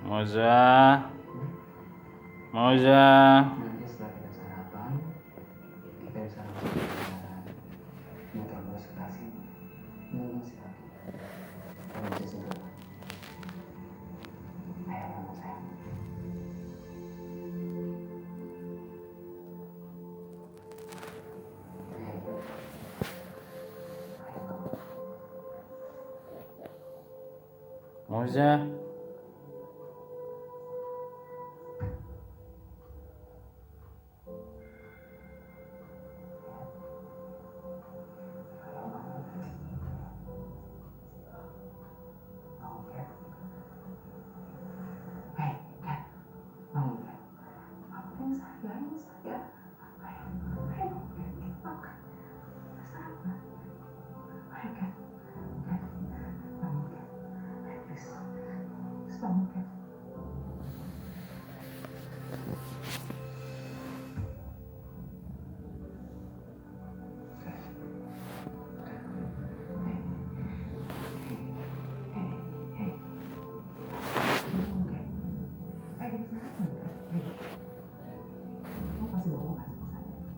Moza, Moza. Nanti setelah kita sarapan, kita bisa langsung jalan motor bos ke tasnya. Belum siap. Kamu bisa segera. Ayo kamu sayang. Moza. Bangun, Kat.